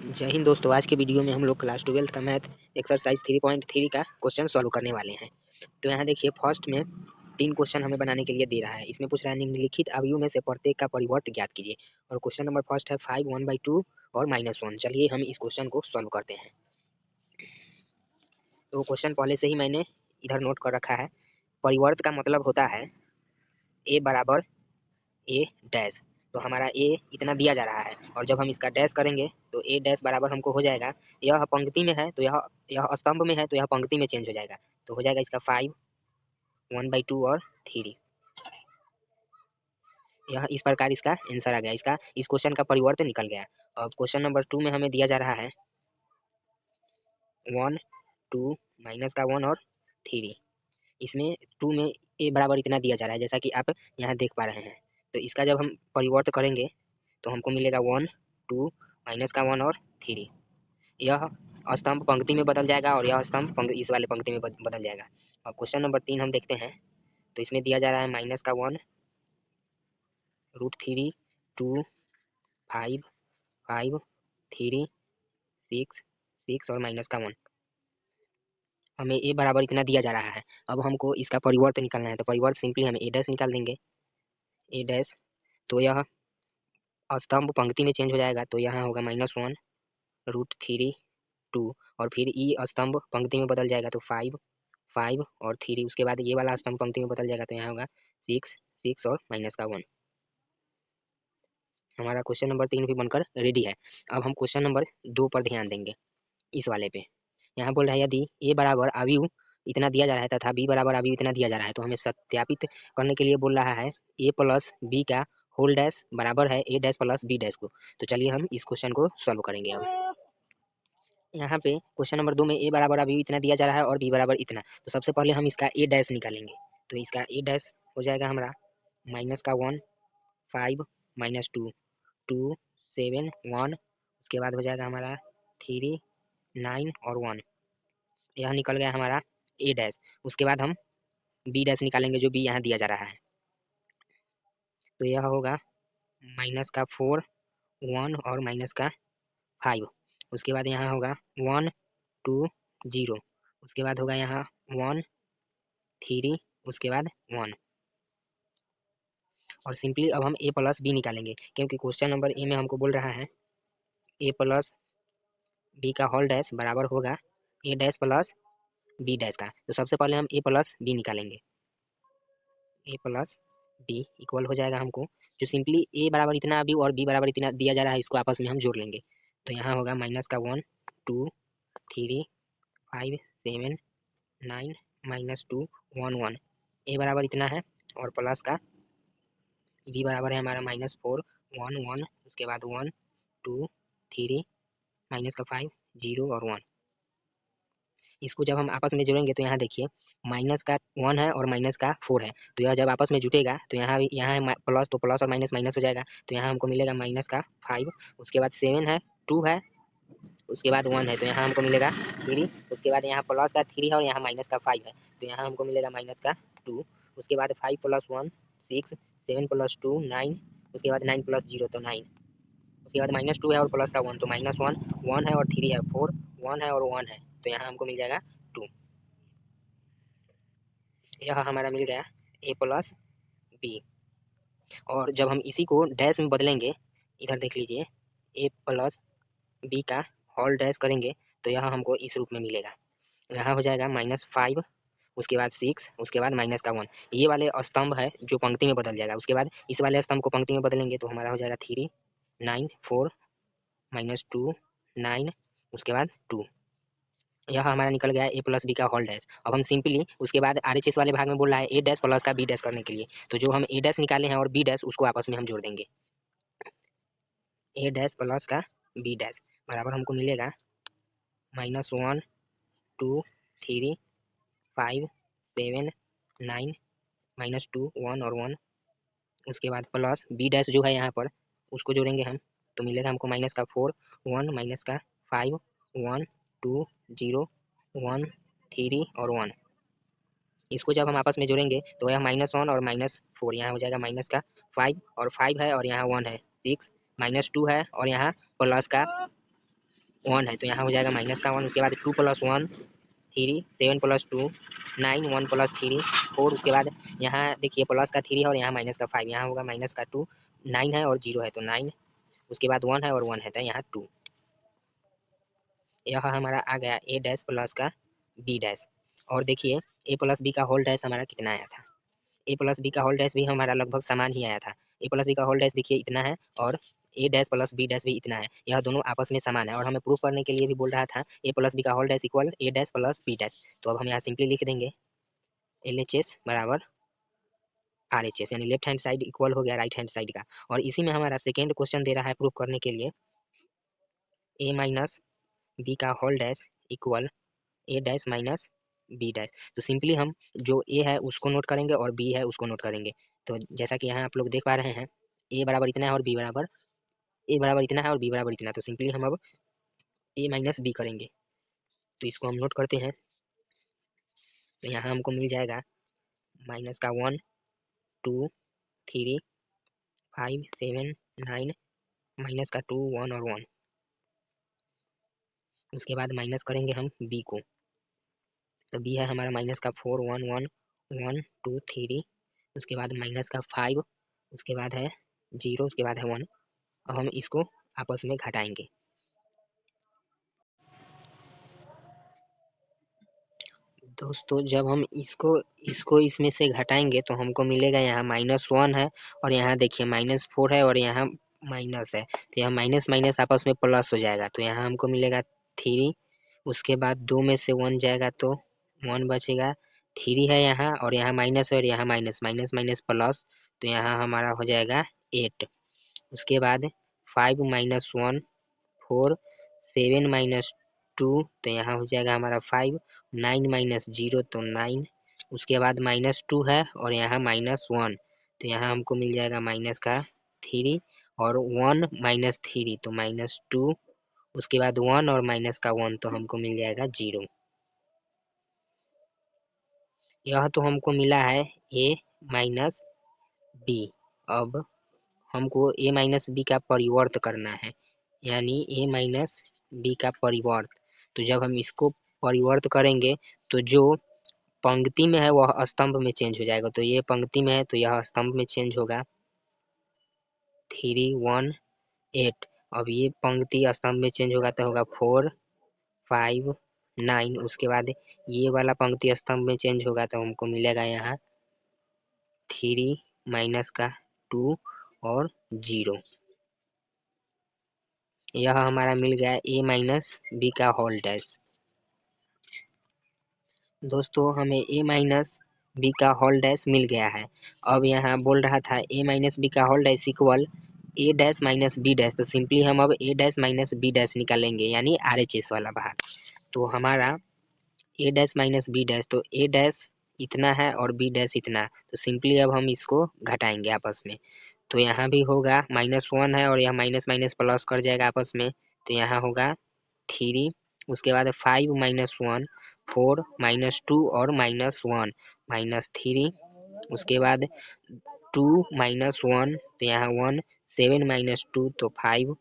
जय हिंद दोस्तों। आज के वीडियो में हम लोग क्लास 12 का मैथ एक्सरसाइज 3.3 का क्वेश्चन सॉल्व करने वाले हैं। तो यहाँ देखिए, फर्स्ट में 3 क्वेश्चन हमें बनाने के लिए दे रहा है। इसमें पूछ रहा है निम्नलिखित अवयवों में से प्रत्येक का परिवर्त ज्ञात कीजिए। और क्वेश्चन नंबर फर्स्ट है 5 1/2 और -1। चलिए हम इस क्वेश्चन को सॉल्व करते हैं। तो क्वेश्चन पहले से ही मैंने इधर नोट कर रखा है। परिवर्त का मतलब होता है ए बराबर ए डैश। तो हमारा ए इतना दिया जा रहा है और जब हम इसका डैश करेंगे तो ए डैश बराबर हमको हो जाएगा, यह पंक्ति में है तो यह स्तंभ में है तो यह पंक्ति में चेंज हो जाएगा। तो हो जाएगा इसका 5 1/2 और 3। यह इस प्रकार इसका आंसर आ गया। इसका इस क्वेश्चन का परिवर्तन निकल गया। अब क्वेश्चन नंबर 2 में हमें दिया जा रहा है 1 2 माइनस का 1 और 3। इसमें 2 में ए बराबर इतना दिया जा रहा है, जैसा कि आप यहाँ देख पा रहे हैं। तो इसका जब हम परिवर्तन करेंगे तो हमको मिलेगा 1 2 माइनस का 1 और 3। यह स्तंभ पंक्ति में बदल जाएगा और यह स्तंभ इस वाले पंक्ति में बदल जाएगा। अब क्वेश्चन नंबर 3 हम देखते हैं। तो इसमें दिया जा रहा है माइनस का 1 √3 2 5 5 3 6 6 और माइनस का 1। हमें ए बराबर इतना दिया जा रहा है। अब हमको इसका परिवर्तन निकालना है। तो परिवर्तन सिंपली हम ए डैश निकाल देंगे। ए डैश तो यह स्तंभ पंक्ति में चेंज हो जाएगा। तो यहाँ होगा -1 √3 2 और फिर ई स्तंभ पंक्ति में बदल जाएगा तो 5 5 और 3। उसके बाद ये वाला स्तंभ पंक्ति में बदल जाएगा तो यहाँ होगा 6 6 और माइनस का 1। हमारा क्वेश्चन नंबर 3 भी बनकर रेडी है। अब हम क्वेश्चन नंबर 2 पर ध्यान देंगे। इस वाले पे यहाँ बोल रहा है यदि ए बराबर अवयव इतना दिया जा रहा है तथा बी बराबर अवयव इतना दिया जा रहा है तो हमें सत्यापित करने के लिए बोल रहा है ए प्लस बी का होल डैश बराबर है ए डैश प्लस बी डैश को। तो चलिए हम इस क्वेश्चन को सॉल्व करेंगे। अब यहाँ पे क्वेश्चन नंबर 2 में ए बराबर अभी इतना दिया जा रहा है और बी बराबर इतना। तो सबसे पहले हम इसका ए डैश निकालेंगे। तो इसका ए डैश हो जाएगा हमारा माइनस का 1 5 -2 2 7 1। उसके बाद हो जाएगा हमारा 3 9 और 1। यह निकल गया हमारा ए डैश। उसके बाद हम बी डैश निकालेंगे जो बी यहाँ दिया जा रहा है। तो यह होगा माइनस का 4 1 और माइनस का 5। उसके बाद यहाँ होगा 1 2 0। उसके बाद होगा यहाँ 1 3। उसके बाद 1। और सिंपली अब हम ए प्लस बी निकालेंगे क्योंकि क्वेश्चन नंबर ए में हमको बोल रहा है ए प्लस बी का होल डैश बराबर होगा ए डैश प्लस बी डैश का। तो सबसे पहले हम ए प्लस बी निकालेंगे। ए प्लस बी इक्वल हो जाएगा हमको, जो सिंपली ए बराबर इतना बी और बी बराबर इतना दिया जा रहा है, इसको आपस में हम जोड़ लेंगे। तो यहाँ होगा माइनस का 1 2 3 5 7 9 -2 1 1। ए बराबर इतना है और प्लस का बी बराबर है हमारा -4 1 1। उसके बाद 1 2 3 माइनस का 5 0 और 1। इसको जब हम आपस में जोड़ेंगे तो यहाँ देखिए माइनस का 1 है और माइनस का 4 है। तो यह जब आपस में जुटेगा तो यहाँ है प्लस, तो प्लस और माइनस माइनस हो जाएगा। तो यहाँ हमको मिलेगा माइनस का 5। उसके बाद 7 है 2 है। उसके बाद 1 है तो यहाँ हमको मिलेगा 3। उसके बाद यहाँ प्लस का 3 है और यहाँ माइनस का 5 है तो यहाँ हमको मिलेगा माइनस का 2। उसके बाद 5 + 1 6 7 + 2 9। उसके बाद 9 + 0 तो 9। उसके बाद -2 है और प्लस का 1 तो -1 1 है और 3 है 4 1 है और 1 है तो यहाँ हमको मिल जाएगा 2। यह हमारा मिल गया ए प्लस बी। और जब हम इसी को डैश में बदलेंगे, इधर देख लीजिए ए प्लस बी का होल डैश करेंगे तो यह हमको इस रूप में मिलेगा। यहाँ हो जाएगा -5। उसके बाद 6। उसके बाद माइनस का 1। ये वाले स्तंभ है जो पंक्ति में बदल जाएगा। उसके बाद इस वाले स्तंभ को पंक्ति में बदलेंगे तो हमारा हो जाएगा 3 9 4 -2 9। उसके बाद 2। यह हमारा निकल गया ए प्लस बी का होल डैश। अब हम सिंपली उसके बाद आरएचएस वाले भाग में बोल रहा है ए डैश प्लस का बी डैश करने के लिए। तो जो हम ए डैश निकाले हैं और बी डैश उसको आपस में हम जोड़ देंगे। ए डैश प्लस का बी डैश बराबर हमको मिलेगा -1 2 3 5 7 9 -2 1 और 1। उसके बाद प्लस बी डैश जो है यहाँ पर उसको जोड़ेंगे हम तो मिलेगा हमको माइनस का 4 1 माइनस का 5 1 2 0 1 3 और 1। इसको जब हम आपस में जोड़ेंगे तो यह -1 और -4 यहाँ हो जाएगा माइनस का 5 और 5 है और यहाँ 1 है 6 -2 है और यहाँ प्लस का 1 है तो यहाँ हो जाएगा माइनस का 1, उसके बाद 2 + 1 3, 7 + 2 9, 1 + 3 4, उसके बाद यहाँ देखिए प्लस का 3 है और यहाँ माइनस का 5, यहाँ होगा माइनस का 2, 9 है और 0 है तो 9, उसके बाद 1 है और 1 है तो यहाँ 2। यह हमारा आ गया ए डैश प्लस का बी डैश। और देखिए ए प्लस बी का होल डैश हमारा कितना आया था, ए प्लस बी का होल डैश भी हमारा लगभग समान ही आया था। ए प्लस बी का होल डैश देखिए इतना है और A dash plus B dash भी इतना है, यह दोनों आपस में समान है और हमें प्रूफ करने के लिए भी बोल रहा था ए प्लस बी का होल डैश इक्वल ए डैश प्लस बी डैश। तो अब हम यहाँ सिंपली लिख देंगे एल एच एस बराबर आर एच एस, यानी लेफ्ट हैंड साइड इक्वल हो गया राइट हैंड साइड का। और इसी में हमारा सेकेंड क्वेश्चन दे रहा है प्रूफ करने के लिए ए माइनस बी का होल डैश इक्वल ए डैश माइनस बी डैश। तो सिंपली हम जो ए है उसको नोट करेंगे और बी है उसको नोट करेंगे। तो जैसा कि यहाँ आप लोग देख पा रहे हैं ए बराबर इतना है और बी बराबर ए बराबर इतना है और बी बराबर इतना, तो सिंपली हम अब ए माइनस बी करेंगे। तो इसको हम नोट करते हैं तो यहाँ हमको मिल जाएगा माइनस का 1 2 3 5 7 9, माइनस का 2 1 और 1। उसके बाद माइनस करेंगे हम बी को, तो बी है हमारा माइनस का 4 1 1 1 2 3, उसके बाद माइनस का 5, उसके बाद है 0, उसके बाद है 1। अब हम इसको आपस में घटाएंगे। दोस्तों जब हम इसको इसको इसमें से घटाएंगे तो हमको मिलेगा यहाँ -1 है और यहाँ देखिए -4 है और यहाँ माइनस है, तो यहाँ माइनस माइनस आपस में प्लस हो जाएगा। तो यहाँ हमको मिलेगा 3, उसके बाद 2 में से 1 जाएगा तो 1 बचेगा, 3 है यहाँ और यहाँ माइनस है और यहाँ माइनस माइनस माइनस प्लस, तो यहाँ हमारा हो जाएगा 8। उसके बाद 5 - 1 4 7 - 2, तो यहाँ हो जाएगा हमारा 5 9 - 0 तो 9, उसके बाद -2 है और यहाँ -1, तो यहाँ हमको मिल जाएगा माइनस का 3 और 1 - 3 तो -2, उसके बाद 1 और माइनस का 1 तो हमको मिल जाएगा 0। यह तो हमको मिला है ए माइनस बी। अब हमको ए माइनस बी का परिवर्त करना है, यानी ए माइनस बी का परिवर्त। तो जब हम इसको परिवर्त करेंगे तो जो पंक्ति में है वह स्तंभ में चेंज हो जाएगा। तो ये पंक्ति में है तो यह स्तंभ में चेंज होगा 3 1 8। अब ये पंक्ति स्तंभ में चेंज होगा तो होगा 4 5 9, उसके बाद ये वाला पंक्ति स्तंभ में चेंज होगा तो हमको मिलेगा यहाँ 3 माइनस का 2 और 0। यह हमारा मिल गया ए माइनस बी का होल डैश। दोस्तों हमें ए माइनस बी का होल डैश मिल गया है। अब यहाँ बोल रहा था ए माइनस बी का होल डैश इक्वल ए डैश माइनस बी डैश, तो सिंपली हम अब ए डैश माइनस बी डैश निकालेंगे यानी आर एच एस वाला भाग। तो हमारा ए डैश माइनस बी डैश, तो ए डैश इतना है और बी डैश इतना, तो सिंपली अब हम इसको घटाएंगे आपस में। तो यहाँ भी होगा -1 है और यहाँ माइनस माइनस प्लस कर जाएगा आपस में, तो यहाँ होगा 3, उसके बाद 5 - 1 4 -2 और -1 -3, उसके बाद 2 -1 तो यहाँ 1 7 -2 तो 5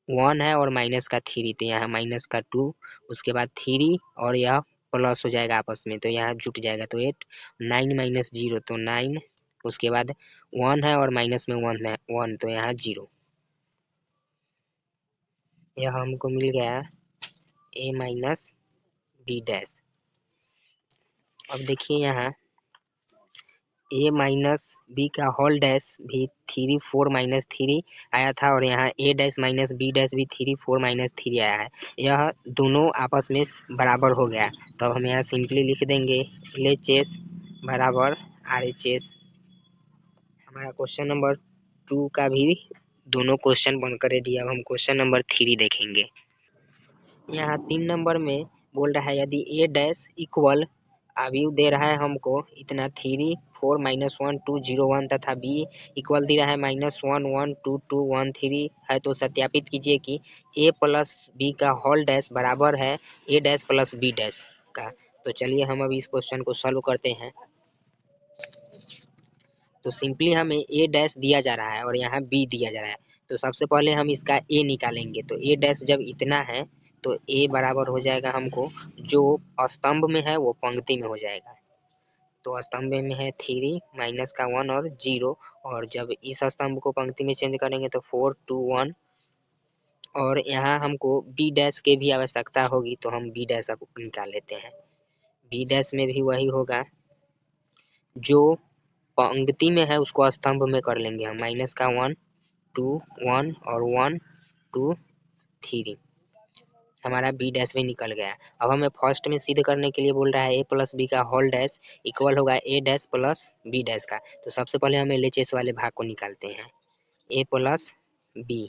1 है और माइनस का 3 तो यहाँ माइनस का 2, उसके बाद 3 और यह प्लस हो जाएगा आपस में तो यहाँ जुट जाएगा तो 8 9 - 0 तो 9, उसके बाद 1 है और माइनस में 1 है 1 तो यहाँ 0। यह हमको मिल गया ए माइनस बी डैश। अब देखिए यहाँ ए माइनस बी का होल डैश भी 3 4 -3 आया था और यहाँ ए डैश माइनस बी डैश भी 3 4 -3 आया है। यह दोनों आपस में बराबर हो गया, तो अब हम यहाँ सिंपली लिख देंगे एल एच एस बराबर आर एच एस। हमारा क्वेश्चन नंबर 2 का भी दोनों क्वेश्चन बनकर रेडी है। अब हम क्वेश्चन नंबर 3 देखेंगे। यहाँ 3 नंबर में बोल रहा है यदि ए डैश इक्वल अभी दे रहा है हमको इतना 3 4 -1 2 0 1 तथा बी इक्वल दे रहा है -1 1 2 2 1 3 है, तो सत्यापित कीजिए कि ए प्लस बी का होल डैश बराबर है ए डैश प्लस बी डैश का। तो चलिए हम अभी इस क्वेश्चन को सॉल्व करते हैं। तो सिंपली हमें ए डैश दिया जा रहा है और यहाँ बी दिया जा रहा है, तो सबसे पहले हम इसका ए निकालेंगे। तो ए डैश जब इतना है तो ए बराबर हो जाएगा हमको, जो स्तंभ में है वो पंक्ति में हो जाएगा। तो स्तंभ में है 3 माइनस का 1 और 0, और जब इस स्तंभ को पंक्ति में चेंज करेंगे तो 4 2 1, और यहाँ हमको बी डैश के भी आवश्यकता होगी, तो हम बी डैश अब निकाल लेते हैं। बी डैश में भी वही होगा, जो पंक्ति में है उसको स्तंभ में कर लेंगे हम। माइनस का 1 2 1 और 1 2 3, हमारा बी डैश भी निकल गया। अब हमें फर्स्ट में सिद्ध करने के लिए बोल रहा है ए प्लस बी का होल डैश इक्वल होगा ए डैश प्लस बी डैश का। तो सबसे पहले हम एलएचएस वाले भाग को निकालते हैं, ए प्लस बी।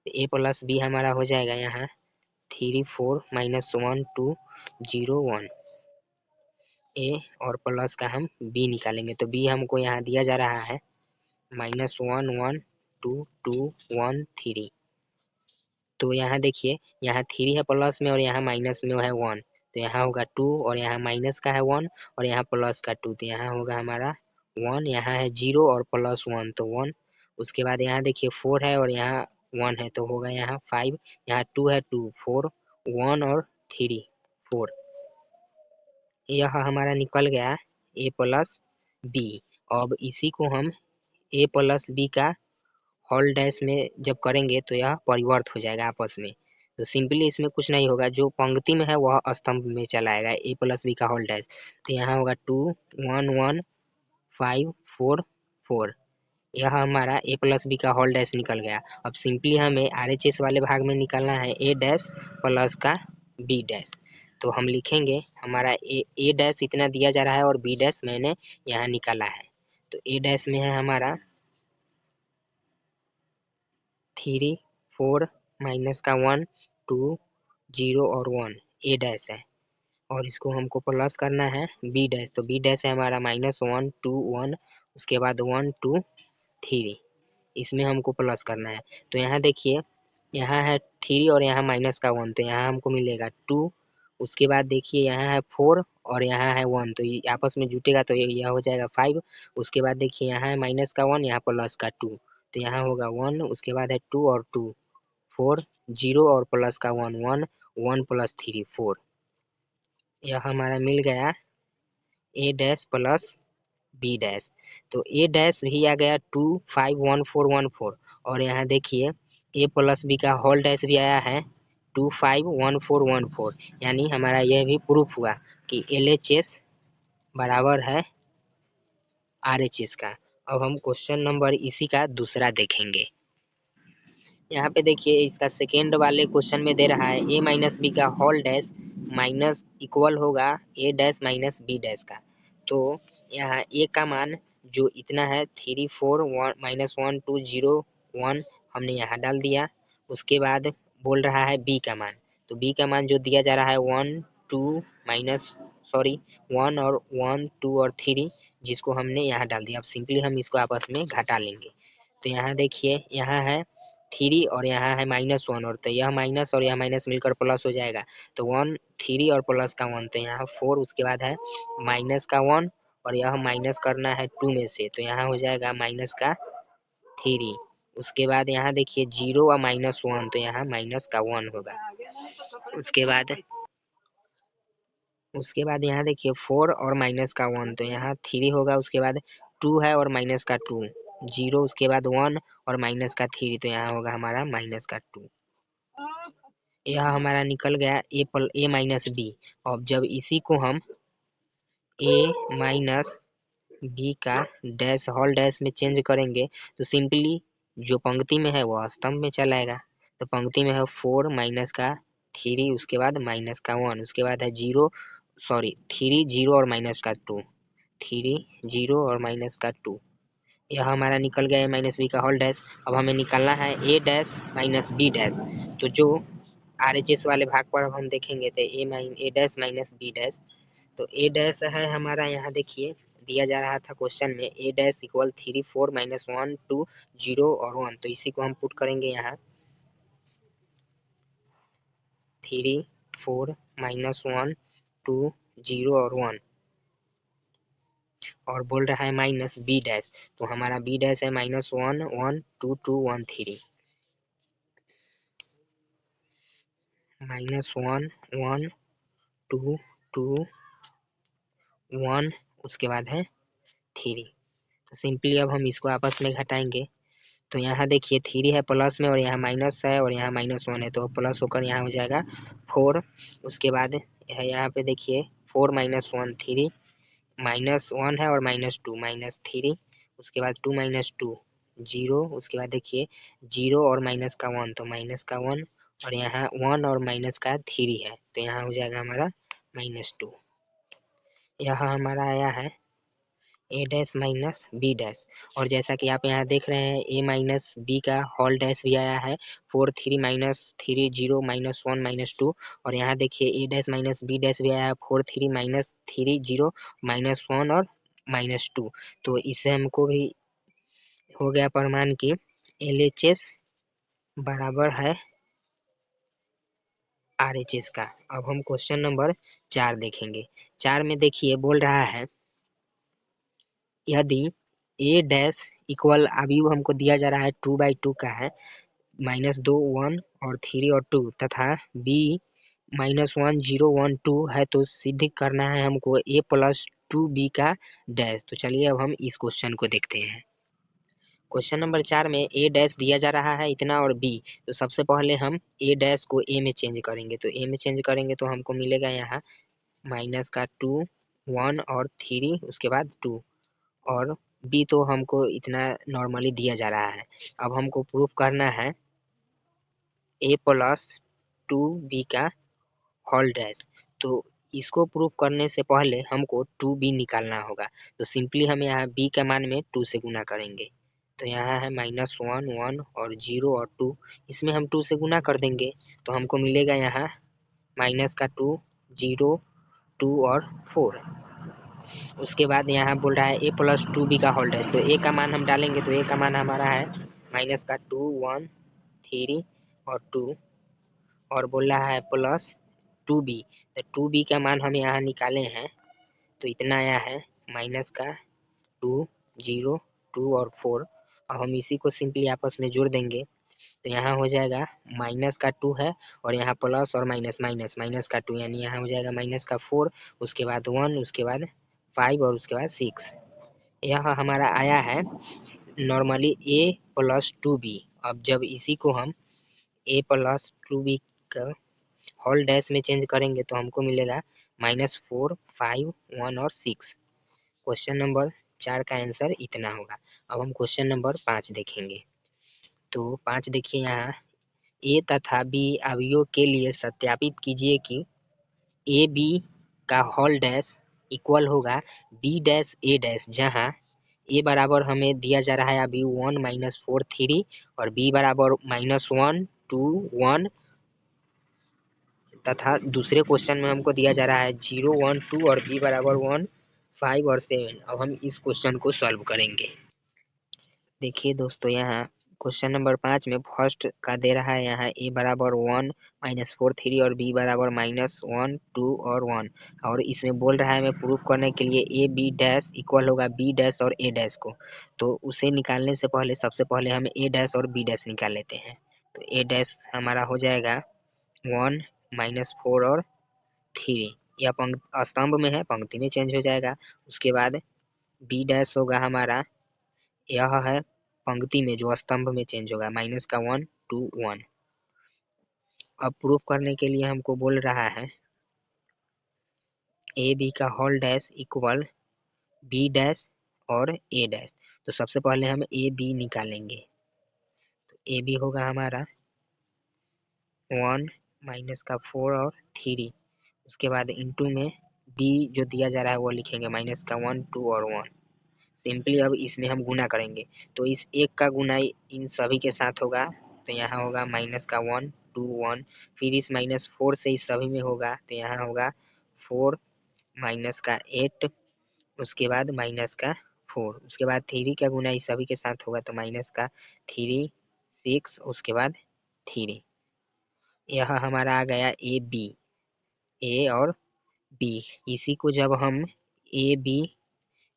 ए प्लस बी हमारा हो जाएगा यहाँ 3 4 माइनस 1 2 0 1, ए और प्लस का हम बी निकालेंगे। तो बी हमको यहाँ दिया जा रहा है माइनस 1 1 2 2 1 3। तो यहाँ देखिए, यहाँ 3 है प्लस में और यहाँ माइनस में है 1, तो यहाँ होगा 2, और यहाँ माइनस का है 1 और यहाँ प्लस का 2, तो यहाँ होगा हमारा 1, यहाँ है 0 और प्लस 1 तो 1। उसके बाद यहाँ देखिए 4 है और यहाँ 1 है तो होगा यहाँ 5, यहाँ 2 है 2 4 1 और 3 4। यह हमारा निकल गया ए प्लस बी। अब इसी को हम ए प्लस बी का होल डैश में जब करेंगे तो यह परिवर्त हो जाएगा आपस में। तो सिंपली इसमें कुछ नहीं होगा, जो पंक्ति में है वह स्तंभ में चला आएगा, ए प्लस बी का होल डैश। तो यहाँ होगा 2 1 1 5 4 4, यह हमारा ए प्लस बी का होल डैश निकल गया। अब सिंपली हमें आरएचएस वाले भाग में निकालना है ए डैश प्लस का बी डैश। तो हम लिखेंगे हमारा ए डैश इतना दिया जा रहा है और बी डैश मैंने यहाँ निकाला है। तो ए डैश में है हमारा 3 4 माइनस का 1 2 0 और 1 ए डैश है, और इसको हमको प्लस करना है बी डैश। तो बी डैश है हमारा माइनस 1 2 1, उसके बाद 1 2 3, इसमें हमको प्लस करना है। तो यहाँ देखिए, यहाँ है 3 और यहाँ माइनस का 1, तो यहाँ हमको मिलेगा 2। उसके बाद देखिए यहाँ है 4 और यहाँ है 1, तो ये आपस में जुटेगा तो यह हो जाएगा 5। उसके बाद देखिए यहाँ है माइनस का 1, यहाँ प्लस का 2, तो यहाँ होगा 1। उसके बाद है 2 और 2 4 0 और प्लस का 1 1 1 प्लस 3 4, यह हमारा मिल गया ए डैश प्लस बी डैश। तो ए डैश भी आ गया 2 5 1 4 1 4, और यहाँ देखिए ए प्लस बी का होल डैश भी आया है 2 5 1 4 1 4, यानी हमारा यह भी प्रूफ हुआ कि एलएचएस बराबर है आरएचएस का। अब हम क्वेश्चन नंबर इसी का दूसरा देखेंगे। यहाँ पे देखिए, इसका सेकेंड वाले क्वेश्चन में दे रहा है ए माइनस बी का होल डैश माइनस इक्वल होगा ए डैश माइनस बी डैश का। तो यहाँ ए का मान जो इतना है 3 4 1 माइनस 1 2 0 1 हमने यहाँ डाल दिया। उसके बाद बोल रहा है बी का मान, तो बी का मान जो दिया जा रहा है 1 2 माइनस 1 और 1 2 और 3, जिसको हमने यहाँ डाल दिया। अब सिंपली हम इसको आपस में घटा लेंगे। तो यहाँ देखिए, यहाँ है 3 और यहाँ है -1, और तो यह माइनस और यह माइनस मिलकर प्लस हो जाएगा। तो 1 3 और प्लस का 1, तो यहाँ 4। उसके बाद है माइनस का 1 और यह माइनस करना है 2 में से, तो यहाँ हो जाएगा माइनस का 3। उसके बाद यहाँ देखिए 0 और -1, तो यहाँ माइनस का 1 होगा। उसके बाद यहाँ देखिए 4 और माइनस का 1, तो यहाँ 3 होगा। उसके बाद 2 है और माइनस का 2 0, उसके बाद 1 और माइनस का 3, तो यहाँ होगा हमारा माइनस का 2। यह हमारा निकल गया ए माइनस बी। अब जब इसी को हम ए माइनस बी का डैश होल डैश में चेंज करेंगे तो सिंपली जो पंक्ति में है वो स्तंभ में चला आएगा। तो पंक्ति में है 4 माइनस का 3, उसके बाद माइनस का 1, उसके बाद है 3 0 और माइनस का 2 3 0 और माइनस का 2। यह हमारा निकल गया ए माइनस बी का होल डैश। अब हमें निकालना है ए डैश माइनस बी डैश। तो जो आरएचएस वाले भाग पर अब हम देखेंगे तो ए डैश माइनस बी डैश। तो ए डैश है हमारा, यहाँ देखिए दिया जा रहा था क्वेश्चन में ए डैश इक्वल 3 4 माइनस 1 2 0 और 1, तो इसी को हम पुट करेंगे यहाँ 3 4 माइनस 1 2 0 और 1, और बोल रहा है माइनस बी डैश। तो हमारा बी डैश है -1 1 2 2 1 3 -1 1 2 2 1 उसके बाद है 3। तो सिंपली अब हम इसको आपस में घटाएंगे तो यहाँ देखिए 3 है प्लस में और यहाँ माइनस है और यहाँ -1 है तो प्लस होकर यहाँ हो जाएगा 4। उसके बाद है यहाँ पे देखिए 4 - 1 3 -1 है और -2 -3। उसके बाद 2 - 2 0। उसके बाद देखिए 0 और माइनस का 1 तो माइनस का 1 और यहाँ 1 और माइनस का 3 है तो यहाँ हो जाएगा हमारा -2। यहाँ हमारा आया है a dash minus b dash और जैसा कि आप यहाँ देख रहे हैं a माइनस b का होल डैश भी आया है 4 3 -3 0 -1 -2 और यहाँ देखिए a dash minus b dash भी आया है 4 3 -3 0 -1 और -2। तो इससे हमको भी हो गया प्रमाण कि LHS बराबर है RHS का। अब हम क्वेश्चन नंबर 4 देखेंगे। 4 में देखिए बोल रहा है यदि a डैश इक्वल अभी हमको दिया जा रहा है 2/2 का है -2 1 और 3 और 2 तथा b -1 0 1 2 है तो सिद्ध करना है हमको a प्लस 2b का डैश। तो चलिए अब हम इस क्वेश्चन को देखते हैं। क्वेश्चन नंबर 4 में a डैश दिया जा रहा है इतना और b तो सबसे पहले हम a डैश को a में चेंज करेंगे तो a में चेंज करेंगे तो हमको मिलेगा यहाँ माइनस का 2 1 और 3 उसके बाद 2 और b तो हमको इतना नॉर्मली दिया जा रहा है। अब हमको प्रूफ करना है a प्लस 2b का होल डैश। तो इसको प्रूफ करने से पहले हमको 2b निकालना होगा तो सिंपली हम यहाँ b का मान में 2 से गुना करेंगे तो यहाँ है -1 1 और 0 और 2 इसमें हम 2 से गुना कर देंगे तो हमको मिलेगा यहाँ माइनस का 2 0 2 और 4। उसके बाद यहाँ बोल रहा है a प्लस 2b का होल डैश तो a का मान हम डालेंगे तो a का मान हमारा है माइनस का 2 1 3 और 2 और बोल रहा है प्लस 2b तो 2b का मान हम यहाँ निकाले हैं तो इतना आया है माइनस का 2 0 2 और 4। अब हम इसी को सिंपली आपस में जोड़ देंगे तो यहाँ हो जाएगा माइनस का 2 है और यहाँ प्लस और माइनस माइनस माइनस का 2 यानी यहाँ हो जाएगा माइनस का 4 उसके बाद 1 उसके बाद 5 और उसके बाद 6। यह हमारा आया है नॉर्मली a प्लस 2b। अब जब इसी को हम a प्लस 2b का होल डैश में चेंज करेंगे तो हमको मिलेगा -4 5 1 और 6। क्वेश्चन नंबर 4 का आंसर इतना होगा। अब हम क्वेश्चन नंबर 5 देखेंगे। तो 5 देखिए यहाँ a तथा b अवयवों के लिए सत्यापित कीजिए कि ए बी का होल डैश इक्वल होगा b डैश a डैश जहाँ a बराबर हमें दिया जा रहा है अभी 1 -4 3 और b बराबर -1 2 1 तथा दूसरे क्वेश्चन में हमको दिया जा रहा है 0 1 2 और b बराबर 1 5 और 7। अब हम इस क्वेश्चन को सॉल्व करेंगे। देखिए दोस्तों यहाँ क्वेश्चन नंबर 5 में फर्स्ट का दे रहा है यहाँ a बराबर 1 -4 3 और b बराबर -1 2 और 1 और इसमें बोल रहा है हमें प्रूफ करने के लिए a b डैश इक्वल होगा b डैश और a डैश को। तो उसे निकालने से पहले सबसे पहले हम a डैश और b डैश निकाल लेते हैं तो a डैश हमारा हो जाएगा 1 -4 और 3 यह स्तंभ में है पंक्ति में चेंज हो जाएगा। उसके बाद b डैश होगा हमारा यह है पंक्ति में जो स्तंभ में चेंज होगा -1 2 1। अब प्रूफ करने के लिए हमको बोल रहा है ए बी का whole dash equal B dash और ए डैश। तो सबसे पहले हम ए बी निकालेंगे तो ए बी होगा हमारा 1 -4 और 3 उसके बाद इंटू में बी जो दिया जा रहा है वो लिखेंगे -1 2 और 1। सिंपली अब इसमें हम गुना करेंगे तो इस एक का गुना इन सभी के साथ होगा तो यहाँ होगा -1 2 1 फिर इस -4 से इस सभी में होगा तो यहाँ होगा 4 -8 उसके बाद -4 उसके बाद 3 का गुना इस सभी के साथ होगा तो -3 6 उसके बाद 3। यह हमारा आ गया ए बी ए और बी। इसी को जब हम ए बी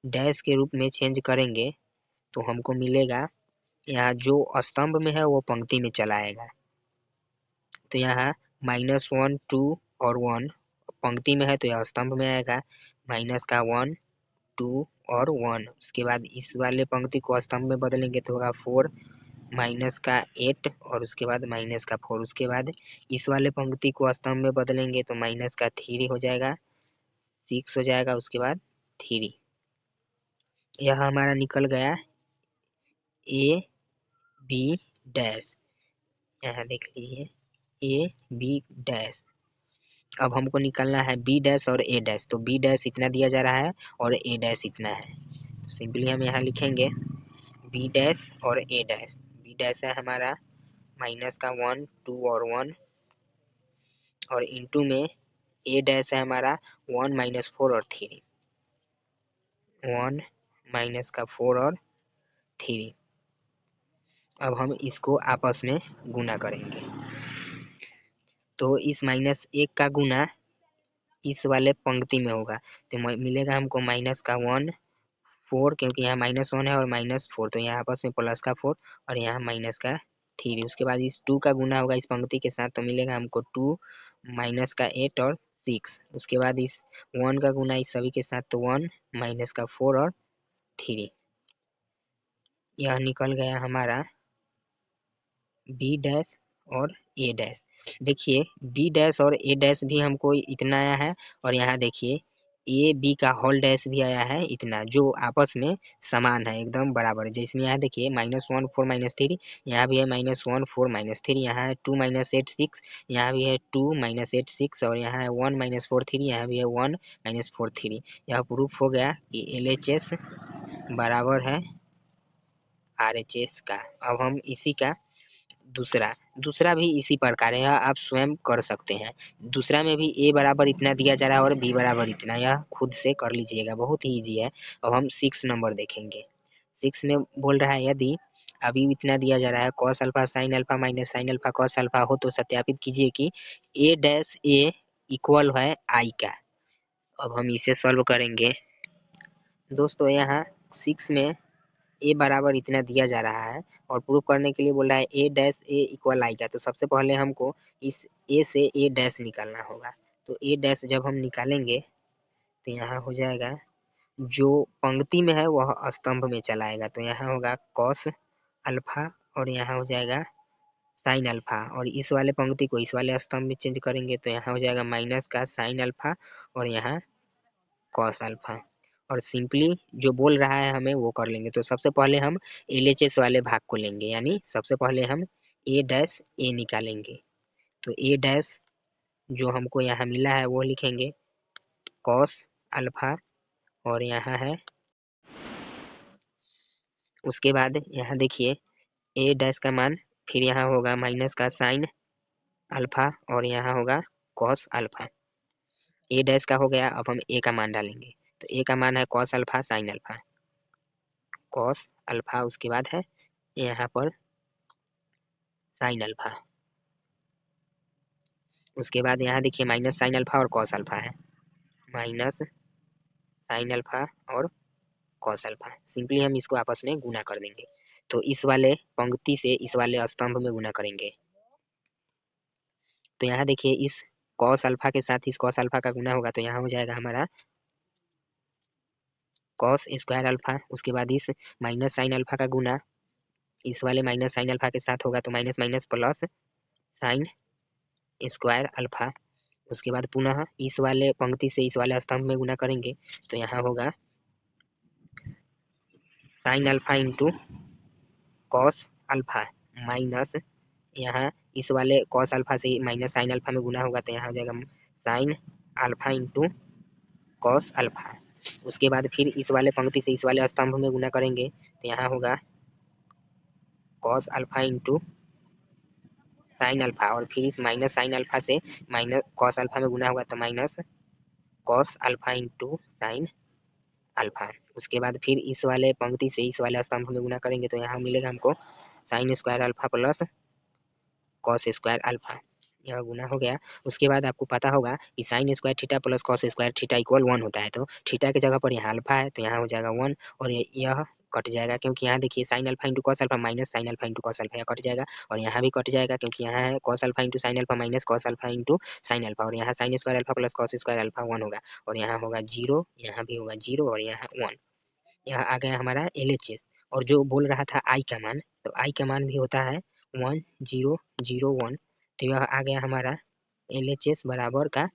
डैश के रूप में चेंज करेंगे तो हमको मिलेगा यहाँ जो स्तंभ में है वो पंक्ति में चला आएगा तो यहाँ -1 2 और 1 पंक्ति में है तो यह स्तंभ में आएगा, माइनस का 1 2 और 1। उसके बाद इस वाले पंक्ति को स्तंभ में बदलेंगे तो होगा 4 माइनस का 8 और उसके बाद माइनस का 4। उसके बाद इस वाले पंक्ति को स्तंभ में बदलेंगे तो माइनस का 3 हो जाएगा, 6 हो जाएगा, उसके बाद 3। यह हमारा निकल गया ए बी डैश। यहाँ देख लीजिए ए बी डैश। अब हमको निकालना है बी डैश और ए डैश। तो बी डैश इतना दिया जा रहा है और ए डैश इतना है। तो सिंपली हम यहाँ लिखेंगे बी डैश और ए डैश। बी डैश है हमारा माइनस का 1 2 और 1 और इंटू में ए डैश है हमारा 1 माइनस 4 और 3। 1 माइनस का 4 और 3। अब हम इसको आपस में गुना करेंगे तो इस -1 का गुना इस वाले पंक्ति में होगा तो मिलेगा हमको माइनस का 1 4, क्योंकि यहाँ -1 है और -4 तो यहाँ आपस में प्लस का 4 और यहाँ माइनस का 3। उसके बाद इस 2 का गुना होगा इस पंक्ति के साथ तो मिलेगा हमको 2 माइनस का 8 और 6। उसके बाद इस 1 का गुना इस सभी के साथ तो 1 माइनस का 4 और 3। यह निकल गया हमारा बी डैश और ए डैश। देखिए बी डैश और ए डैश भी हमको इतना आया है और यहाँ देखिए ए बी का होल डैश भी आया है इतना, जो आपस में समान है एकदम बराबर। जिसमें यहाँ देखिए -1 4 -3, यहाँ भी है -1 4 -3, यहाँ है 2 -8 6, यहाँ भी है 2 -8 6 और यहाँ है 1 -4 3, यहाँ भी है 1 -4 3। यह प्रूफ हो गया कि LHS बराबर है RHS का। अब हम इसी का दूसरा भी इसी प्रकार है, आप स्वयं कर सकते हैं। दूसरा में भी ए बराबर इतना दिया जा रहा है और बी बराबर इतना, यह खुद से कर लीजिएगा, बहुत ही ईजी है। अब हम 6 नंबर देखेंगे। 6 में बोल रहा है यदि अभी इतना दिया जा रहा है cos alpha sine alpha minus sign alpha cos alpha हो तो सत्यापित कीजिए कि ए डैश ए इक्वल है आई का। अब हम इसे सॉल्व करेंगे दोस्तों। यहाँ 6 में ए बराबर इतना दिया जा रहा है और प्रूफ करने के लिए बोल रहा है ए डैश ए इक्वल आई का। तो सबसे पहले हमको इस ए से ए डैश निकालना होगा। तो ए डैश जब हम निकालेंगे तो यहाँ हो जाएगा, जो पंक्ति में है वह स्तंभ में चला आएगा। तो यहाँ होगा कॉस अल्फा और यहाँ हो जाएगा साइन अल्फा और इस वाले पंक्ति को इस वाले स्तंभ में चेंज करेंगे तो यहाँ हो जाएगा माइनस का साइन अल्फा और यहाँ कॉस अल्फा। और सिंपली जो बोल रहा है हमें वो कर लेंगे। तो सबसे पहले हम LHS वाले भाग को लेंगे, यानी सबसे पहले हम ए डैश ए निकालेंगे। तो ए डैश जो हमको यहाँ मिला है वो लिखेंगे कॉस अल्फा और यहाँ है, उसके बाद यहाँ देखिए ए डैश का मान फिर यहाँ होगा माइनस का साइन अल्फा और यहाँ होगा कॉस अल्फा। ए डैश का हो गया। अब हम ए का मान डालेंगे तो ए का मान है cos alpha sine alpha, cos alpha, उसके बाद है यहाँ पर साइन अल्फा। उसके बाद यहाँ देखिए माइनस साइन अल्फा और कॉस अल्फा है, माइनस साइन अल्फा और कॉस अल्फा। सिंपली हम इसको आपस में गुना कर देंगे। तो इस वाले पंक्ति से इस वाले स्तंभ में गुना करेंगे। तो यहाँ देखिए इस कॉस अल्फा के साथ इस कॉस अल्फा का गुना होगा तो यहाँ हो जाएगा हमारा कॉस स्क्वायर अल्फा। उसके बाद इस माइनस साइन अल्फा का गुना इस वाले माइनस साइन अल्फा के साथ होगा तो minus minus plus sine square alpha. उसके बाद पुनः इस वाले पंक्ति से इस वाले स्तंभ में गुना करेंगे तो यहाँ होगा sine alpha into cos alpha minus यहाँ इस वाले कॉस अल्फा से माइनस साइन अल्फा में गुना होगा तो यहाँ हो जाएगा sine alpha into cos alpha. उसके बाद फिर इस वाले पंक्ति से इस वाले स्तंभ में गुना करेंगे तो यहाँ होगा cos alpha into sine alpha और फिर इस माइनस साइन अल्फा से माइनस कॉस अल्फा में गुना होगा तो minus cos alpha into sine alpha. उसके बाद फिर इस वाले पंक्ति से इस वाले स्तंभ में गुना करेंगे तो यहाँ मिलेगा हमको sine square alpha plus cos square alpha. यह गुना हो गया। उसके बाद आपको पता होगा कि sine square theta plus cos square theta equal 1 होता है। तो थीटा की जगह पर यहाँ अल्फा है तो यहाँ हो जाएगा 1 और यह कट जाएगा, क्योंकि यहाँ देखिए sine alpha into cos alpha minus sine alpha into cos alpha, cut जाएगा। और यहाँ भी कट जाएगा, क्योंकि यहाँ है cos alpha into sine alpha minus cos alpha into sine alpha, और यहाँ sine square alpha plus cos square alpha 1 होगा, और यहाँ होगा 0, यहाँ भी होगा 0 और यहाँ 1। यहाँ आ गया हमारा LHS। और जो बोल रहा था आई का मान, तो आई का मान भी होता है 1001। तो यह आ गया हमारा LHS बराबर का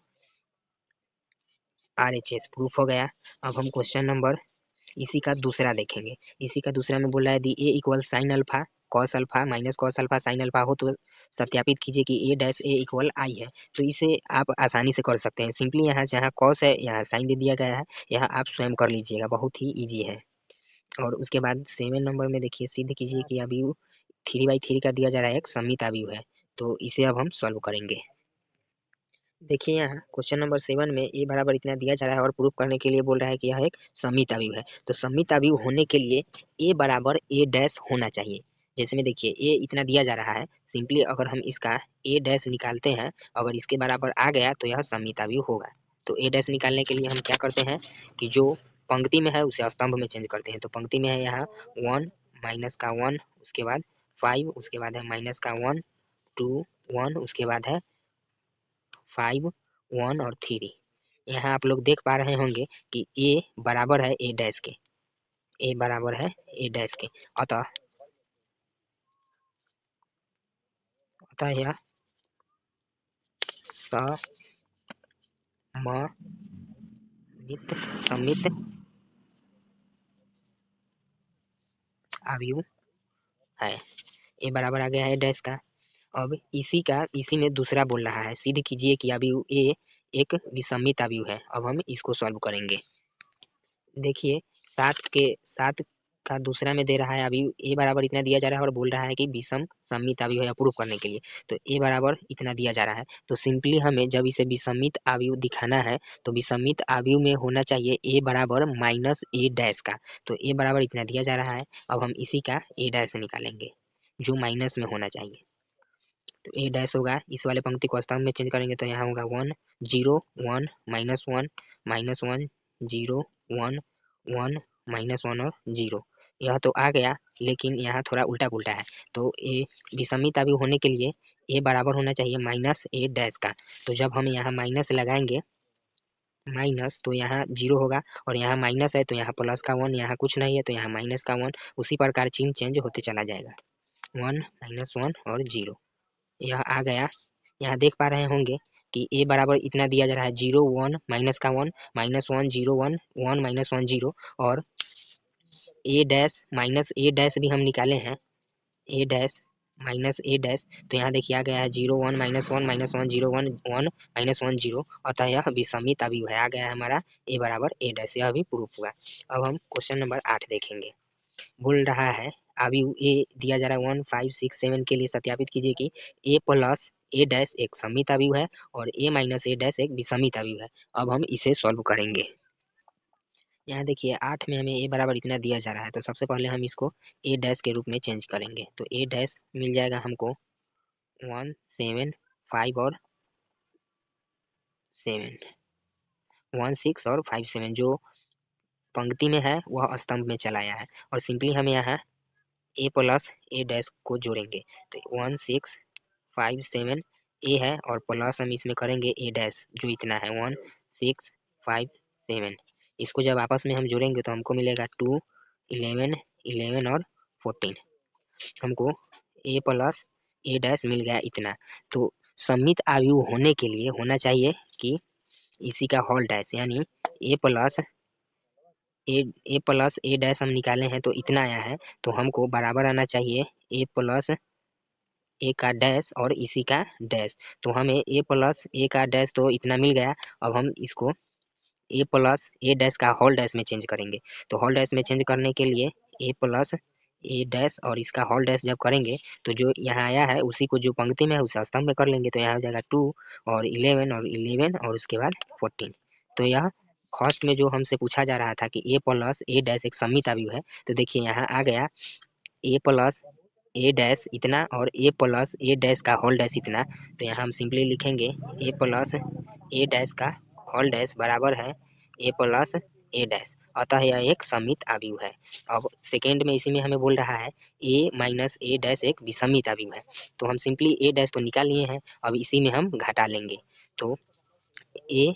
RHS, प्रूफ हो गया। अब हम क्वेश्चन नंबर इसी का दूसरा देखेंगे। इसी का दूसरा में बोल रहा है दी A equal sine alpha cos alpha minus cos alpha sine alpha हो तो सत्यापित कीजिए कि ए डैश ए इक्वल आई है। तो इसे आप आसानी से कर सकते हैं। सिंपली यहाँ जहाँ कॉस है यहाँ साइन दे दिया गया है, यहाँ आप स्वयं कर लीजिएगा, बहुत ही ईजी है। और उसके बाद 7 नंबर में देखिए सिद्ध कीजिए कि अवयव 3/3 का दिया जा रहा है, एक सममित अवयव है। तो इसे अब हम सॉल्व करेंगे। देखिए यहाँ क्वेश्चन नंबर 7 में ए बराबर इतना दिया जा रहा है और प्रूफ करने के लिए बोल रहा है कि यह एक सममित अवयव है। तो सममित अवयव होने के लिए ए बराबर ए डैश होना चाहिए। जैसे में देखिए ए इतना दिया जा रहा है, सिंपली अगर हम इसका ए डैश निकालते हैं, अगर इसके बराबर आ गया तो यह सममित अवयव होगा। तो ए डैश निकालने के लिए हम क्या करते हैं कि जो पंक्ति में है उसे स्तंभ में चेंज करते हैं। तो पंक्ति में है यहाँ 1 माइनस का 1, उसके बाद 5, उसके बाद है माइनस का 1 2 1, उसके बाद है 5 1 और 3। यहाँ आप लोग देख पा रहे होंगे कि ए बराबर है ए डैश के, ए बराबर है ए डैश के। अतः अतः यह सममित अवयव है। ए बराबर आ गया है डैश का। अब इसी में दूसरा बोल रहा है, सिद्ध कीजिए कि अवयव ए एक विसम्मित अवयव है। अब हम इसको सॉल्व करेंगे। देखिए 7 का दूसरा में दे रहा है, अभी ए बराबर इतना दिया जा रहा है और बोल रहा है कि विषम सममित अवयव है प्रूफ करने के लिए। तो ए बराबर इतना दिया जा रहा है, तो सिंपली हमें जब इसे विषमित अवयव दिखाना है तो विषमित अवयव में होना चाहिए ए बराबर माइनस ए डैश का। तो ए बराबर इतना दिया जा रहा है। अब हम इसी का ए डैश निकालेंगे जो माइनस में होना चाहिए। तो ए डैश होगा, इस वाले पंक्ति को स्तंभ में चेंज करेंगे तो यहाँ होगा 1 0 1 -1 -1 0 1 1 -1 और 0। यह तो आ गया, लेकिन यहाँ थोड़ा उल्टा पुल्टा है। तो ए विषमित अवयव होने के लिए ए बराबर होना चाहिए माइनस ए डैश का। तो जब हम यहाँ माइनस लगाएंगे, माइनस तो यहाँ 0 होगा, और यहाँ माइनस है तो यहाँ प्लस का 1, यहाँ कुछ नहीं है तो यहाँ माइनस का 1। उसी प्रकार चिन्ह चेंज होते चला जाएगा, 1 -1 और 0। यह आ गया। यहाँ देख पा रहे होंगे कि ए बराबर इतना दिया जा रहा है 0 1 माइनस का 1 -1 0 1 1 -1 0। और A dash minus A dash भी हम निकाले हैं, ए डैश माइनस ए डैश। तो यहाँ देखिए आ गया है 0 1 -1 -1 0 1 1 -1 0। अतः यह विषमित अवयव है। आ गया है हमारा ए बराबर ए डैश, यह भी प्रूफ हुआ। अब हम क्वेश्चन नंबर 8 देखेंगे। बोल रहा है अवयव ए दिया जा रहा है 1 5 6 7 के लिए सत्यापित कीजिए कि ए प्लस ए डैश एक सममित अवयव है और ए माइनस ए डैश एक विषमित अवयव है। अब हम इसे सॉल्व करेंगे। यहाँ देखिए 8 में हमें ए बराबर इतना दिया जा रहा है, तो सबसे पहले हम इसको ए डैश के रूप में चेंज करेंगे। तो ए डैश मिल जाएगा हमको 1 7 5 और 7 1 6 और 5 7, जो पंक्ति में है वह स्तंभ में चला आया है। और सिंपली हमें यहाँ ए प्लस ए डैश को जोड़ेंगे। तो 1 6 5 7 ए है और प्लस हम इसमें करेंगे ए डैश जो इतना है 1 6 5 7। इसको जब आपस में हम जोड़ेंगे तो हमको मिलेगा 2 11 11 और 14। हमको ए प्लस ए डैश मिल गया इतना। तो सममित अवयव होने के लिए होना चाहिए कि इसी का होल डैश, यानी ए प्लस ए डैश हम निकाले हैं तो इतना आया है, तो हमको बराबर आना चाहिए ए प्लस ए का डैश और इसी का डैश। तो हमें ए प्लस ए का डैश तो इतना मिल गया। अब हम इसको ए प्लस ए डैश का होल डैश में चेंज करेंगे। तो होल डैश में चेंज करने के लिए ए प्लस ए डैश और इसका होल डैश जब करेंगे तो जो यहाँ आया है उसी को जो पंक्ति में है उसे स्तंभ में कर लेंगे। तो यहाँ हो जाएगा 2 और 11 और उसके बाद 14। तो यह फर्स्ट में जो हमसे पूछा जा रहा था कि ए प्लस ए डैश एक सममित अवयव है, तो देखिए यहाँ आ गया ए प्लस ए डैश इतना और ए प्लस ए डैश का होल डैश इतना। तो यहाँ हम सिंपली लिखेंगे ए प्लस ए डैश का होल डैश बराबर है ए प्लस ए डैश, अतः यह एक सममित आव्यूह है। अब सेकेंड में इसी में हमें बोल रहा है ए माइनस ए डैश एक विषमित आव्यूह है, तो हम सिंपली ए डैश तो निकाल लिए हैं, अब इसी में हम घटा लेंगे। तो ए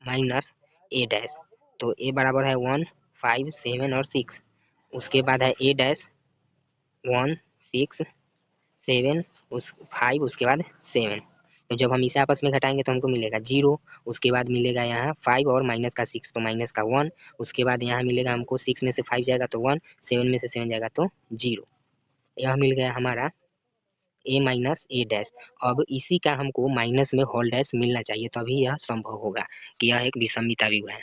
माइनस ए डैश, तो ए बराबर है 1 5 7 और 6, उसके बाद है ए डैश 1 6 7 उस 5 उसके बाद 7, तो जब हम इसे आपस में घटाएंगे तो हमको मिलेगा 0, उसके बाद मिलेगा यहाँ 5 और माइनस का 6 तो माइनस का 1, उसके बाद यहाँ मिलेगा हमको 6 में से 5 जाएगा तो 1, 7 में से 7 जाएगा तो 0। यह मिल गया हमारा ए माइनस ए डैश। अब इसी का हमको माइनस में होल डैश मिलना चाहिए, तभी यह संभव होगा कि यह एक विषमित आव्यूह है।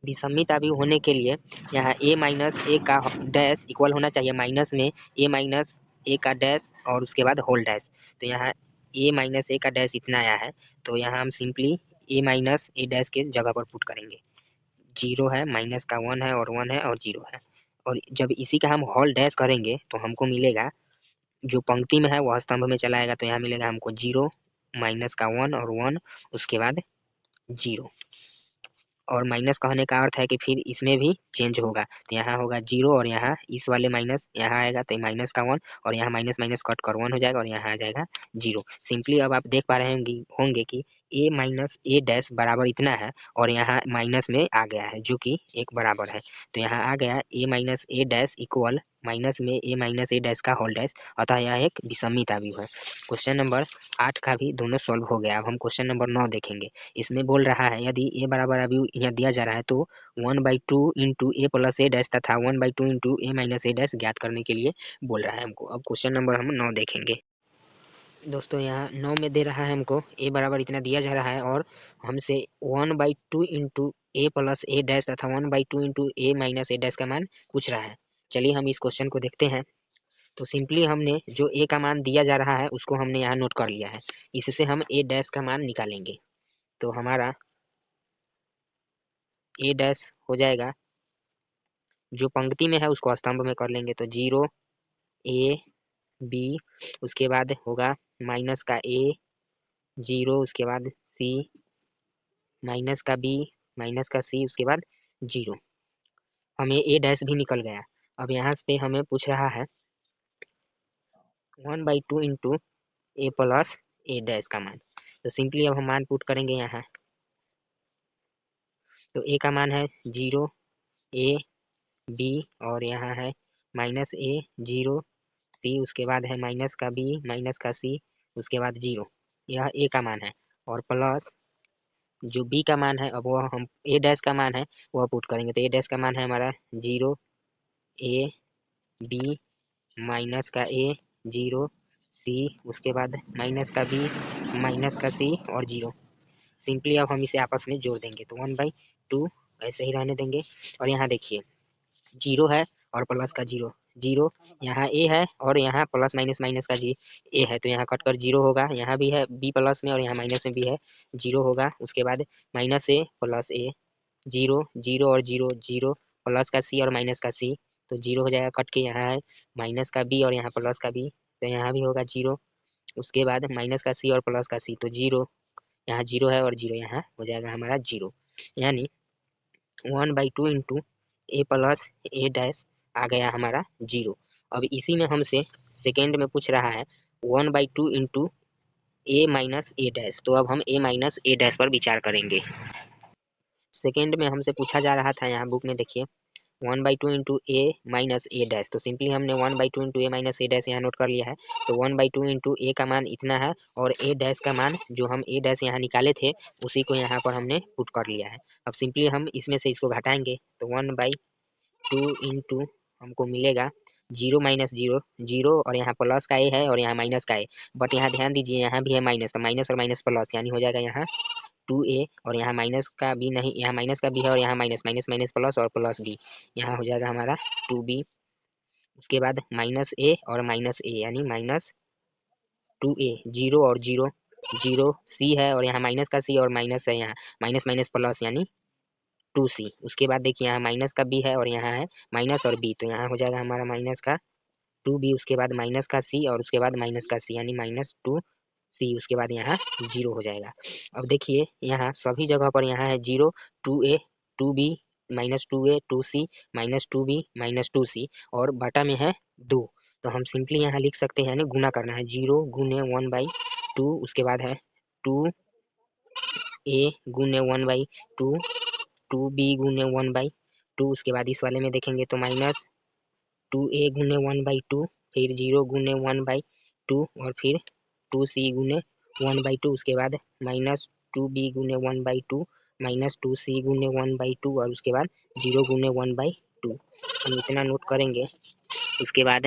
विषमित आव्यूह होने के लिए यहाँ ए माइनस ए का डैश इक्वल होना चाहिए माइनस में ए माइनस ए का डैश और उसके बाद होल डैश। तो यहाँ ए माइनस ए का डैश इतना आया है, तो यहाँ हम सिंपली ए माइनस ए डैश के जगह पर पुट करेंगे। 0 है, माइनस का 1 है और 1 है और 0 है, और जब इसी का हम होल डैश करेंगे तो हमको मिलेगा जो पंक्ति में है वह स्तंभ में चला आएगा, तो यहाँ मिलेगा हमको 0 माइनस का 1 और 1 उसके बाद 0, और माइनस कहने का अर्थ है कि फिर इसमें भी चेंज होगा, तो यहाँ होगा 0 और यहाँ इस वाले माइनस यहाँ आएगा तो माइनस का 1 और यहाँ माइनस माइनस कट कर 1 हो जाएगा और यहाँ आ जाएगा 0। सिंपली अब आप देख पा रहे होंगे कि ए माइनस ए डैश बराबर इतना है और यहाँ माइनस में आ गया है जो कि एक बराबर है, तो यहाँ आ गया ए माइनस ए डैश इक्वल माइनस में ए माइनस ए डैश का होल डैश, अतः यह एक विषमित आव्यूह है। क्वेश्चन नंबर 8 का भी दोनों सॉल्व हो गया। अब हम क्वेश्चन नंबर 9 देखेंगे। इसमें बोल रहा है यदि ए बराबर अभी यहाँ दिया जा रहा है तो 1/2 इंटू ए प्लस ए डैश तथा 1/2 इंटू ए माइनस ए डैश ज्ञात करने के लिए बोल रहा है हमको। अब क्वेश्चन नंबर हम 9 देखेंगे। दोस्तों यहाँ 9 में दे रहा है हमको ए बराबर इतना दिया जा रहा है और हमसे 1/2 इंटू ए प्लस ए डैश तथा 1/2 इंटू ए माइनस ए डैश का मान पूछ रहा है। चलिए हम इस क्वेश्चन को देखते हैं। तो सिंपली हमने जो ए का मान दिया जा रहा है उसको हमने यहाँ नोट कर लिया है, इससे हम ए डैश का मान निकालेंगे। तो हमारा ए डैश हो जाएगा, जो पंक्ति में है उसको स्तंभ में कर लेंगे, तो 0 ए बी, उसके बाद होगा माइनस का ए 0, उसके बाद सी माइनस का बी माइनस का सी उसके बाद 0। हमें ए डैश भी निकल गया। अब यहाँ पे हमें पूछ रहा है 1/2 इंटू ए प्लस ए डैश का मान, तो सिंपली अब हम मान पुट करेंगे यहाँ। तो ए का मान है 0 ए बी और यहाँ है माइनस ए 0 सी, उसके बाद है माइनस का बी माइनस का सी उसके बाद 0, यह ए का मान है। और प्लस जो बी का मान है अब वह हम ए डैश का मान है वह पुट करेंगे, तो ए डैश का मान है हमारा 0 ए बी माइनस का ए 0 सी उसके बाद माइनस का बी माइनस का सी और 0। सिंपली अब हम इसे आपस में जोड़ देंगे तो 1/2 ऐसे ही रहने देंगे। और यहाँ देखिए 0 है और प्लस का 0 0, यहाँ ए है और यहाँ प्लस माइनस माइनस का जी ए है, तो यहाँ कट कर 0 होगा, यहाँ भी है बी प्लस में और यहाँ माइनस में भी है 0 होगा। उसके बाद माइनस ए प्लस ए 0 0 और 0 0 प्लस का सी और माइनस का सी, तो 0 हो जाएगा कट के, यहाँ है माइनस का बी और यहाँ प्लस का बी, तो यहाँ भी होगा 0। उसके बाद माइनस का सी और प्लस का सी, तो 0 यहाँ 0 है और 0 यहाँ हो जाएगा हमारा 0, यानी 1/2 इंटू ए प्लस ए डैश आ गया हमारा 0। अब इसी में हमसे सेकेंड में पूछ रहा है 1/2 इंटू ए माइनस ए डैश, तो अब हम ए माइनस ए डैश पर विचार करेंगे। सेकेंड में हमसे पूछा जा रहा था, यहाँ बुक में देखिए 1/2 इंटू ए माइनस ए डैश, तो सिंपली हमने 1/2 इंटू ए माइनस ए डैश यहाँ नोट कर लिया है। तो 1/2 इंटू ए का मान इतना है और ए डैश का मान जो हम ए डैश यहाँ निकाले थे उसी को यहाँ पर हमने पुट कर लिया है। अब सिंपली हम इसमें से इसको घटाएंगे तो 1/2 इंटू हमको मिलेगा 0 माइनस 0 0 और यहाँ प्लस का ए है और यहाँ माइनस का ए, बट यहाँ ध्यान दीजिए यहाँ भी है माइनस, तो माइनस और माइनस प्लस यानी हो जाएगा यहाँ 2a और यहाँ माइनस का बी नहीं, यहाँ माइनस का बी है और यहाँ माइनस माइनस माइनस प्लस और प्लस बी, यहाँ हो जाएगा हमारा 2b। उसके बाद माइनस ए और माइनस ए यानी माइनस 2a 0 और 0 0 सी है और यहाँ माइनस का सी और माइनस है यहाँ माइनस माइनस प्लस यानी 2c। उसके बाद देखिए यहाँ माइनस का बी है और यहाँ है माइनस और बी, तो यहाँ हो जाएगा हमारा माइनस का 2b, उसके बाद माइनस का सी और उसके बाद माइनस का सी यानी -2c, उसके बाद यहाँ 0 हो जाएगा। अब देखिए यहाँ सभी जगह पर यहाँ है 0 2a 2b -2a 2c -2b -2c और बटा में है 2। तो हम सिंपली यहाँ लिख सकते हैं, गुना करना है 0 गुने 1/2, उसके बाद है 2a गुने 1/2, 2b गुने 1/2, उसके बाद इस वाले में देखेंगे तो -2a गुने 1/2, फिर 0 गुने 1/2 और फिर 2c गुने 1/2, उसके बाद -2b गुने 1/2 -2c गुने 1/2 और उसके बाद 0 गुने 1/2। हम इतना नोट करेंगे। उसके बाद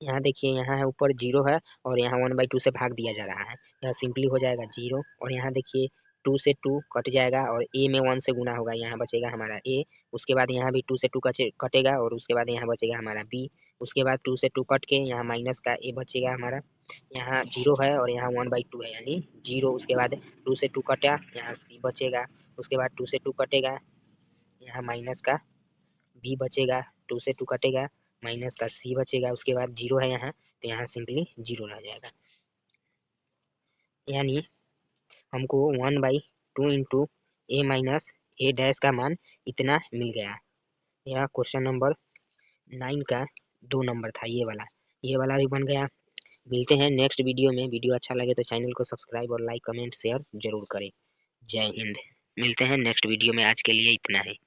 यहाँ देखिए, यहाँ है ऊपर 0 है और यहाँ 1/2 से भाग दिया जा रहा है, यह सिंपली हो जाएगा 0। और यहाँ देखिए 2 से 2 कट जाएगा और a में 1 से गुना होगा, यहाँ बचेगा हमारा a। उसके बाद यहाँ भी 2 से 2 कटेगा और उसके बाद यहाँ बचेगा हमारा b। उसके बाद 2 से 2 कट के यहाँ माइनस का a बचेगा हमारा, यहाँ 0 है और यहाँ 1/2 है यानी 0। उसके बाद 2 से 2 कटा, यहाँ c बचेगा। उसके बाद 2 से 2 कटेगा, यहाँ माइनस का b बचेगा। 2 से 2 कटेगा, माइनस का c बचेगा। उसके बाद 0 है यहाँ, तो यहाँ सिंपली 0 रह जाएगा। यानी हमको 1/2 into a minus a dash का मान इतना मिल गया। यह क्वेश्चन नंबर 9 का 2 नंबर था, ये वाला भी बन गया। मिलते हैं नेक्स्ट वीडियो में। वीडियो अच्छा लगे तो चैनल को सब्सक्राइब और लाइक कमेंट शेयर जरूर करें। जय हिंद। मिलते हैं नेक्स्ट वीडियो में, आज के लिए इतना ही।